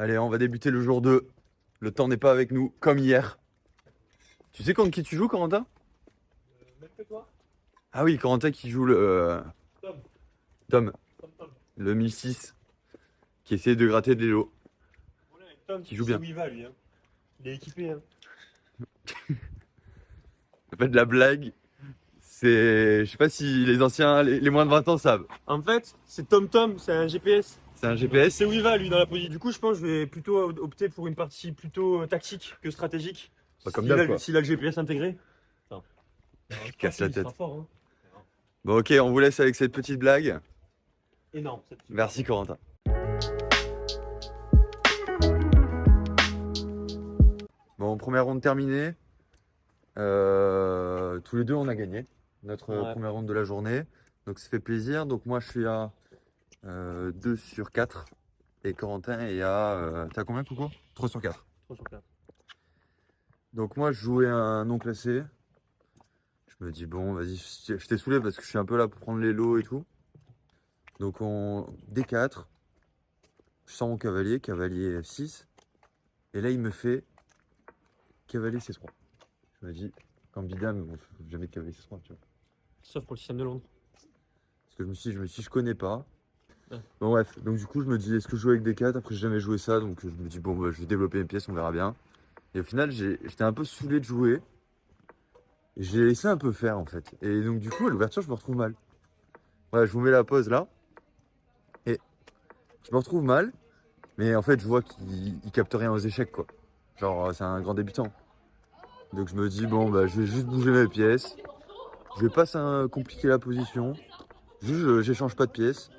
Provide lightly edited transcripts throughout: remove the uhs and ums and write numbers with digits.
Allez, on va débuter le jour 2. Le temps n'est pas avec nous, comme hier. Tu sais contre qui tu joues, Corentin? Même que toi. Ah oui, Corentin qui joue le Tom. Tom, Tom. le 1006, qui essaie de gratter de l'élo. Voilà, et Tom, Qui joue tu sais bien. où il va lui. Hein. Il est équipé. Hein. En fait, la blague, c'est... Je sais pas si les anciens, les moins de 20 ans savent. En fait, c'est Tom, c'est un GPS. C'est un Il GPS. sait où il va lui dans la position. Du coup, je pense que je vais plutôt opter pour une partie plutôt tactique que stratégique. Bah, comme S'il d'hab, a, quoi. s'il a le GPS intégré. Attends. Casse la Il tête. sera fort, hein. Bon, ok, on vous laisse avec cette petite blague. Énorme. Merci, Corentin. Bon, première ronde terminée. Tous les deux, on a gagné notre Ouais. première ronde de la journée. Donc, ça fait plaisir. Donc, moi, je suis à 2 sur 4. Et Corentin est à... T'as combien, Coco? 3 sur 4. 3 sur 4. Donc, moi, je jouais un non classé. Je me dis, bon, vas-y, je t'ai saoulé parce que je suis un peu là pour prendre les lots et tout. Donc, on D4. Je sors mon cavalier, cavalier F6. Et là, il me fait cavalier C3. Je me dis, quand bidam, bon, jamais de cavalier C3, tu vois. Sauf pour le système de Londres. Parce que je me suis dit, je connais pas. Ouais. Bon, bref, donc du coup, je me dis, est-ce que je joue avec D4? Après, j'ai jamais joué ça, donc je me dis, bon, bah, je vais développer mes pièces, on verra bien. Et au final, j'étais un peu saoulé de jouer. Et j'ai laissé un peu faire, en fait. Et donc, du coup, à l'ouverture, je me retrouve mal. Voilà, je vous mets la pause là. Et je me retrouve mal. Mais en fait, je vois qu'il capte rien aux échecs, quoi. Genre, c'est un grand débutant. Donc, je me dis, bon, bah, je vais juste bouger mes pièces. Je vais pas compliquer la position. Juste, j'échange pas de pièces.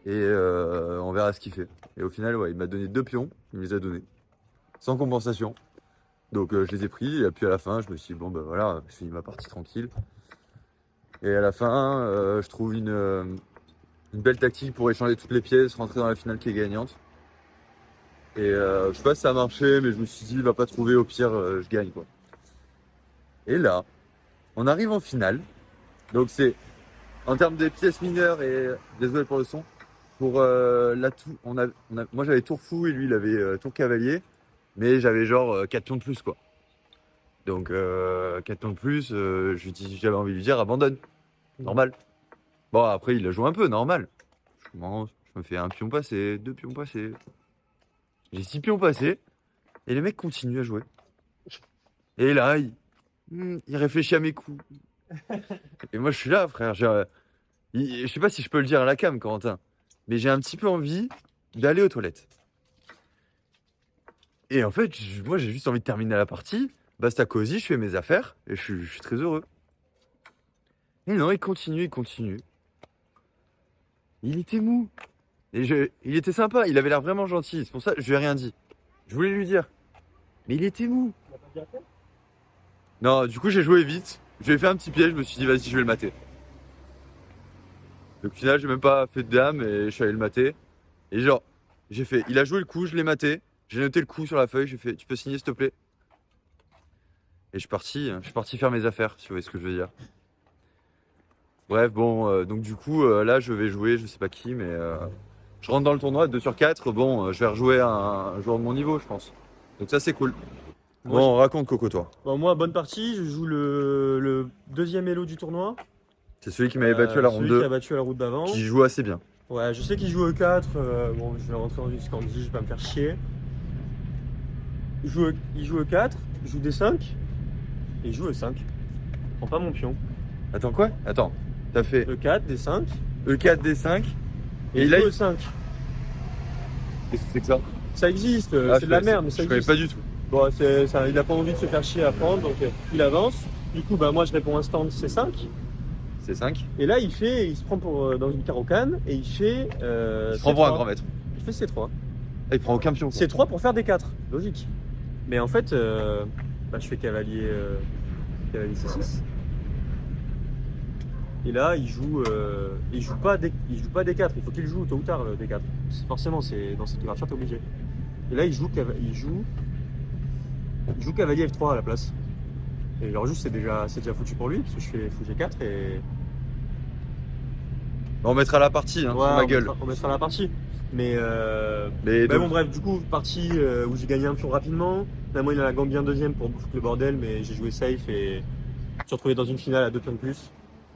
Et on verra ce qu'il fait. Et au final, ouais, il m'a donné 2 pions. Il me les a donnés. Sans compensation. Donc, je les ai pris. Et puis, à la fin, je me suis dit, bon, bah voilà, je finis ma partie tranquille. Et à la fin, je trouve une belle tactique pour échanger toutes les pièces, rentrer dans la finale qui est gagnante. Et je sais pas si ça a marché, mais je me suis dit, il va pas trouver, au pire, je gagne, quoi. Et là, on arrive en finale. Donc c'est, en termes des pièces mineures, et désolé pour le son, pour la tour, moi j'avais tour fou et lui il avait tour cavalier, mais j'avais genre 4 pions de plus, quoi. Donc 4 pions de plus, j'avais envie de lui dire abandonne, normal. Bon, après il a joué un peu, normal. Je commence, je me fais un pion passé, 2 pions passés. J'ai 6 pions passés, et les mecs continuent à jouer. Et là, il réfléchit à mes coups. Et moi, je suis là, frère. Je sais pas si je peux le dire à la cam, Corentin, mais j'ai un petit peu envie d'aller aux toilettes. Et en fait, moi, j'ai juste envie de terminer la partie. Basta cosy, je fais mes affaires et je suis très heureux. Et non, il continue. Il était mou. Et il était sympa, il avait l'air vraiment gentil. C'est pour ça que je lui ai rien dit. Je voulais lui dire. Mais il était mou. Tu l'as pas bien fait? Non, du coup, j'ai joué vite. Je lui ai fait un petit piège, je me suis dit, vas-y, je vais le mater. Donc, au final, j'ai même pas fait de dame et je suis allé le mater. Et genre, il a joué le coup, je l'ai maté. J'ai noté le coup sur la feuille, j'ai fait, tu peux signer, s'il te plaît? Et je suis parti faire mes affaires, si vous voyez ce que je veux dire. Bref, bon, donc du coup, là, je vais jouer, je sais pas qui, mais je rentre dans le tournoi, 2 sur 4. Bon, je vais rejouer un joueur de mon niveau, je pense. Donc ça, c'est cool. Moi, Bon, raconte, Coco, toi. Bon, moi, bonne partie. Je joue le deuxième Elo du tournoi. C'est celui qui m'avait battu à la ronde Celui 2, qui a battu à la route d'avant. qui joue assez bien. Ouais, je sais qu'il joue E4. Bon, je vais rentrer dans une scandie, je vais pas me faire chier. Il joue E4, il joue D5 et il joue E5. Je prends pas mon pion. Attends, quoi? Attends, t'as fait E4, D5 E4, D5, et il là, joue E5. qu'est-ce que c'est que ça? Ça existe, Ah, c'est de la merde, mais je ça connais existe. pas du tout. Bon, il a pas envie de se faire chier à prendre, donc il avance. Du coup, bah, moi je réponds instant C5. C'est 5. Et là, il se prend dans une carocane et il fait. Il se prend pour un C3. grand maître. Il fait C3. Ah, il prend aucun pion, quoi. C3 pour faire D4, logique. Mais en fait, bah, je fais cavalier C6. Et là, il joue pas D4. Il faut qu'il joue tôt ou tard le D4. Forcément, c'est dans cette ouverture, t'es obligé. Et là, il joue cavalier F3 à la place. Et genre juste, c'est déjà foutu pour lui parce que je fais fou G4 et On mettra la partie, hein, ouais, sur ma gueule. on mettra la partie. Mais Bah donc, bon, bref, du coup, partie où j'ai gagné un pion rapidement. Finalement, il a la gambie un deuxième pour foutre le bordel, mais j'ai joué safe et je me suis retrouvé dans une finale à 2 pions de plus.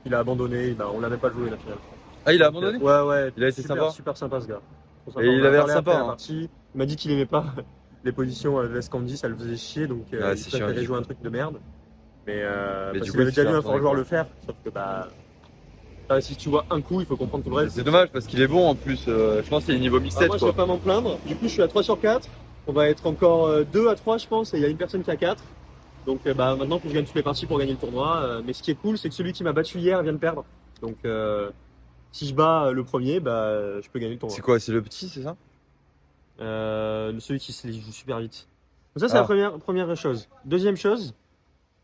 Il a abandonné, on l'a même pas joué la finale. ah, il a Donc, abandonné? ouais, ouais, Il a été super, sympa? super sympa ce gars. Trop sympa. Et On il en a avait l'air parlé sympa, après la hein. partie. Il m'a dit qu'il aimait pas les positions de l'Escandie, ça le faisait chier, donc Ouais, il c'est chiant, préférait du jouer un coup. truc de merde. Mais Parce du qu'il coup, il avait s'est déjà fait vu un retourner, fort joueur quoi. le faire, sauf que si tu vois un coup, il faut comprendre tout le reste. C'est dommage parce qu'il est bon en plus. Je pense qu'il est niveau Ah, 1007 moi, je vais quoi. pas m'en plaindre. Du coup, je suis à 3 sur 4. On va être encore 2 à 3, je pense, et il y a une personne qui a 4. Donc maintenant, faut que je gagne toutes les parties pour gagner le tournoi. Mais ce qui est cool, c'est que celui qui m'a battu hier vient de perdre. Donc si je bats le premier, je peux gagner le tournoi. C'est quoi? C'est le petit, c'est ça? Celui qui se les joue super vite. Donc ça, c'est la Ah, première chose. Deuxième chose,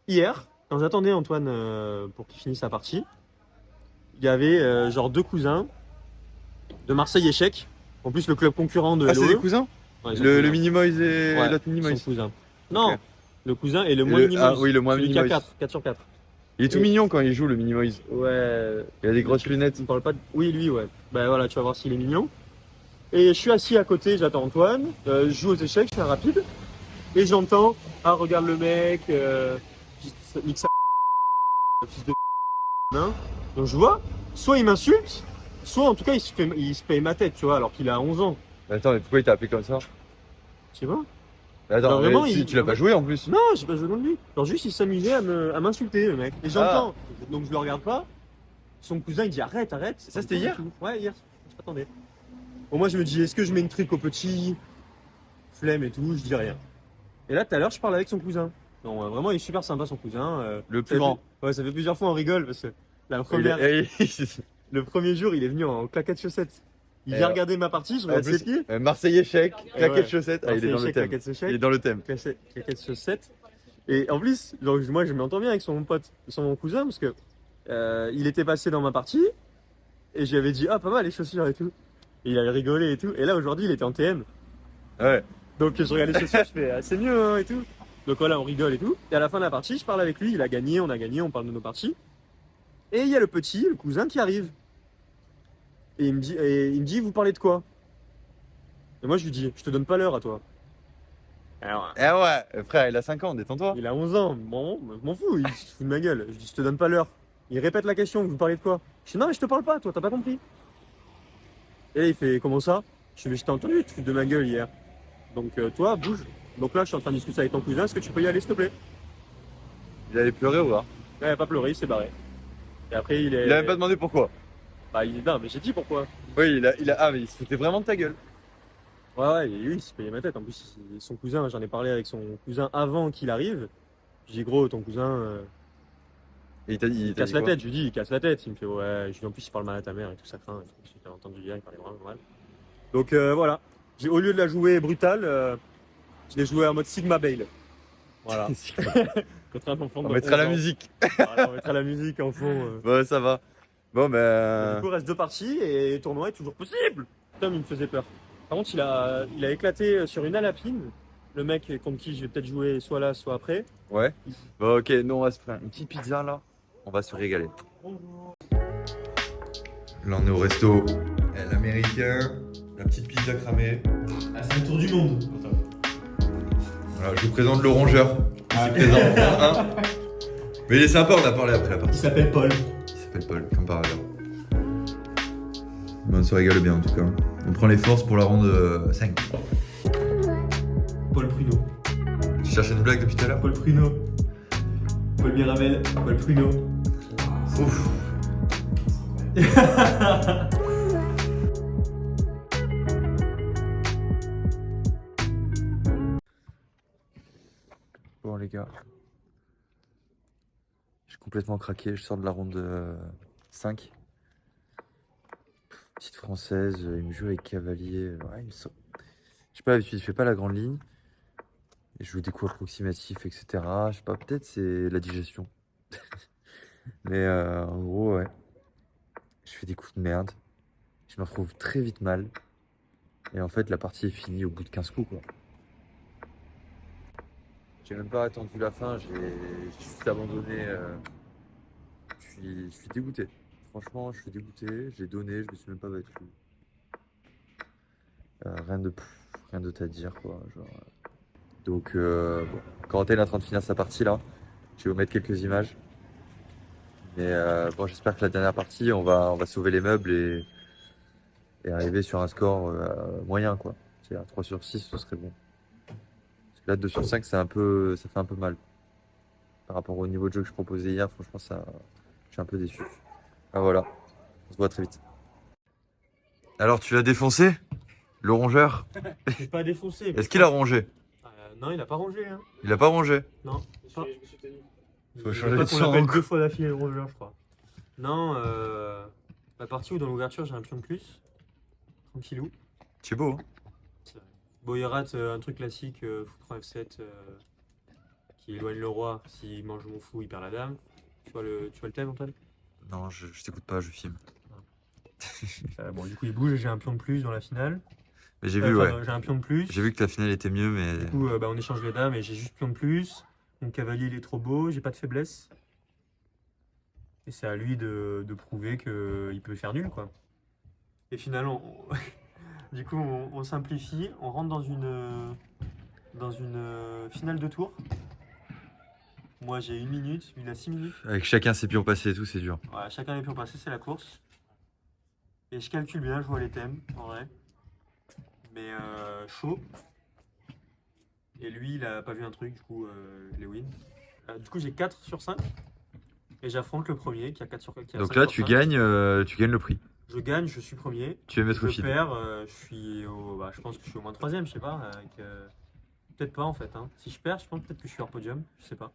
hier, quand j'attendais Antoine pour qu'il finisse sa partie, il y avait genre 2 cousins de Marseille Échec. En plus, le club concurrent de ah c'est des LOE. cousins? Ouais, ils sont Le cousins. Minimoise et Ouais, l'autre ils sont Minimoise. cousins. Non, Ok. le cousin et le Et moins ah minimoise. oui, le moins Celui qui a minimoise. 4 sur 4. Il est tout Et- mignon quand il joue le Minimoise. Ouais. Il a des grosses Tu lunettes. me parles pas de... Oui, lui, ouais. Ben voilà, tu vas voir s'il est mignon. Et je suis assis à côté, j'attends Antoine. Je joue aux échecs, je fais un rapide. Et j'entends, ah, regarde le mec, nique sa fils de hein. Donc je vois, soit il m'insulte, soit en tout cas il se paye ma tête, tu vois, alors qu'il a 11 ans. Mais attends, mais pourquoi il t'a appelé comme ça? Tu vois? Mais attends, Non, vraiment, mais il- tu l'as pas joué en plus. Non, j'ai pas joué contre lui. Genre juste il s'amusait à m'insulter, le mec. Et j'entends, donc je le regarde pas. Son cousin il dit arrête, arrête. Ça, c'était hier? Ouais, hier. Attendez. Bon, moi je me dis, est-ce que je mets une trique au petit? Flemme et tout, je dis rien. Et là tout à l'heure je parle avec son cousin. Non, vraiment il est super sympa son cousin. Le Ça plus fait- grand. Ouais, ça fait plusieurs fois on rigole parce que la Il première, est- le premier jour il est venu en claquettes chaussettes. Il Et vient alors- regarder ma partie, je En regarde ses plus, pieds. Marseillais chèque, claquettes ouais. chaussettes. Ah, il est Marseille dans le échec, thème. claquettes échec. Il est dans le thème. Claquettes chaussettes. Et en plus, genre, moi je m'entends bien avec son pote, son cousin, parce que il était passé dans ma partie et j'avais dit ah pas mal les chaussures et tout. Et il avait rigolé et tout. Et là aujourd'hui il était en TM. Ouais. Donc je regarde les chaussures, je fais ah, c'est mieux hein, et tout. Donc voilà, on rigole et tout. Et à la fin de la partie, je parle avec lui, il a gagné, on parle de nos parties. Et il y a le petit, le cousin qui arrive. Et il me dit vous parlez de quoi? Et moi je lui dis je te donne pas l'heure à toi. Alors, Eh ouais, frère, il a 5 ans, détends-toi. il a 11 ans, bon, je m'en fous, il se fout de ma gueule. Je dis, je te donne pas l'heure. Il répète la question, vous parlez de quoi? Je dis, non, mais je te parle pas, toi, t'as pas compris. Et là, il fait, comment ça? Je dis, mais je t'ai entendu, tu te fous de ma gueule hier. Donc, toi, bouge. Donc là, je suis en train de discuter avec ton cousin, est-ce que tu peux y aller, s'il te plaît? Il allait pleurer ou pas? Il a pas pleuré, il s'est barré. Et après, il est. Il a même pas demandé pourquoi. Bah, il est non, mais j'ai dit pourquoi. Oui, ah, mais il se foutait vraiment de ta gueule. Ouais, ouais, et lui, il s'est payé ma tête. En plus, son cousin, j'en ai parlé avec son cousin avant qu'il arrive. J'ai dit, gros, ton cousin. Et il t'a dit, Il casse la tête, je lui dis, il casse la tête. Il me fait, ouais, je lui dis, en plus, il parle mal à ta mère et tout, ça craint. J'ai entendu hier, il parlait vraiment mal. Donc voilà, au lieu de la jouer brutale, je l'ai joué en mode Sigma Bale. Voilà. Contre un enfant de On mettra 11 la ans. musique. Voilà, on mettra la musique en fond. Ouais, ça va. Bon, Du ben. coup, il reste 2 parties et le tournoi est toujours possible. Putain, il me faisait peur. Par contre, il a éclaté sur une alapine. Le mec contre qui je vais peut-être jouer soit là, soit après. Ouais. Bon, ok, nous on va se faire une petite pizza là. On va se régaler. Là, on est au resto. L'américain, la petite pizza cramée. Ah, c'est le tour du monde. Voilà, je vous présente le rongeur. Ah. Qui se présente. Hein. Mais il est sympa, on a parlé après la partie. Il s'appelle Paul. Il s'appelle Paul, comme par hasard. On se régale bien en tout cas. On prend les forces pour la ronde 5. Paul Pruneau. Tu cherches une blague depuis tout à l'heure? Paul Pruneau. Paul Mirabel. Paul Pruneau. Ouf. Bon les gars, j'ai complètement craqué, je sors de la ronde 5. Petite française, il me joue avec cavalier, ouais, il me sort. Je sais pas l'habitude, il fait pas la grande ligne. Il joue des coups approximatifs, etc. Je sais pas, peut-être c'est la digestion. Mais en gros, ouais. Je fais des coups de merde. Je me retrouve très vite mal. Et en fait, la partie est finie au bout de 15 coups, quoi. J'ai même pas attendu la fin, j'ai juste abandonné. Je suis dégoûté. Franchement, je suis dégoûté. J'ai donné, je me suis même pas battu. Rien d'autre à dire, quoi. Genre, Donc, bon. Corentin est en train de finir sa partie là. Je vais vous mettre quelques images. Mais bon, j'espère que la dernière partie, on va sauver les meubles et arriver sur un score moyen, quoi. C'est-à-dire 3 sur 6, ce serait bon. Parce que là, 2 sur 5, ça fait un peu mal. Par rapport au niveau de jeu que je proposais hier, franchement, je suis un peu déçu. Ah voilà, on se voit très vite. Alors, tu l'as défoncé, le rongeur? J'ai pas défoncé. Est-ce qu'il a rongé? Non, il a pas rongé. Hein. Il a pas rongé? Non. Je me suis tenu. Faut Je changer veux pas de qu'on sang. l'appelle 2 fois d'affilée le rongeur, je crois. Non, la partie où dans l'ouverture j'ai un pion de plus. Tranquillou. C'est beau, hein? Bon, il rate un truc classique, fou F7 qui éloigne le roi. S'il mange mon fou, il perd la dame. Tu vois le thème, Antoine? Non, je t'écoute pas, je filme. Bon, du coup, il bouge et j'ai un pion de plus dans la finale. Mais j'ai vu, Enfin, ouais. J'ai un pion de plus. J'ai vu que la finale était mieux, mais. Du coup, on échange les dames et j'ai juste pion de plus. Mon cavalier, il est trop beau, j'ai pas de faiblesse. Et c'est à lui de prouver qu'il peut faire nul, quoi. Et finalement, du coup, on simplifie, on rentre dans une finale de tour. Moi, j'ai 1 minute, lui, il a 6 minutes. Avec chacun ses pions passés et tout, c'est dur. Voilà, chacun les pions passés, c'est la course. Et je calcule bien, je vois les thèmes, en vrai. Mais chaud. Et lui, il a pas vu un truc, du coup, je les win. Du coup, j'ai 4 sur 5. Et j'affronte le premier qui a 4 sur 4. Donc là, tu gagnes le prix. Je gagne, je suis premier. Tu es maître Je fil. perds, je pense que je suis au moins 3ème, je sais pas. Peut-être pas en fait. Hein. Si je perds, je pense peut-être que je suis hors podium, je sais pas.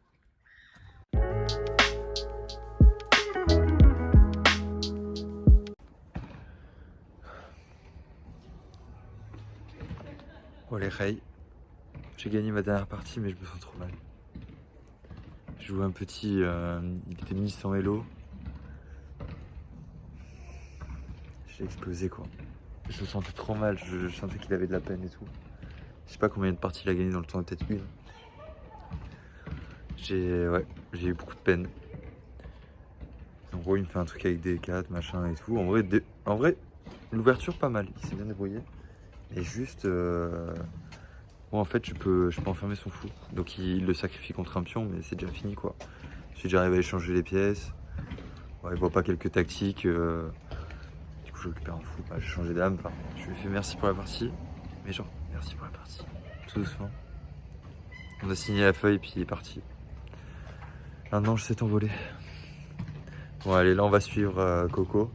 Oh les rails. J'ai gagné ma dernière partie, mais je me sens trop mal. Je jouais un petit, il était 1100 Elo. J'ai explosé quoi. Je me sentais trop mal, je sentais qu'il avait de la peine et tout. Je sais pas combien de parties il a gagné dans le temps, peut-être une. J'ai eu beaucoup de peine. En gros, il me fait un truc avec des 4, machin et tout. En vrai l'ouverture pas mal, il s'est bien débrouillé. Et juste, bon, en fait, je peux enfermer son fou. Donc il le sacrifie contre un pion, mais c'est déjà fini quoi. Si j'arrive à échanger les pièces, ouais, il voit pas quelques tactiques. Du coup, je récupère un fou. Bah, j'ai changé d'âme. Enfin, je lui ai fait merci pour la partie. Mais genre, merci pour la partie. Tout doucement. On a signé la feuille, puis il est parti. Maintenant, je sais envoler. Bon, allez, là, on va suivre Coco,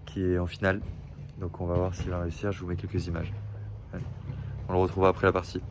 qui est en finale. Donc, on va voir s'il va réussir. Je vous mets quelques images. Allez. On le retrouve après la partie.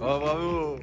Oh bravo.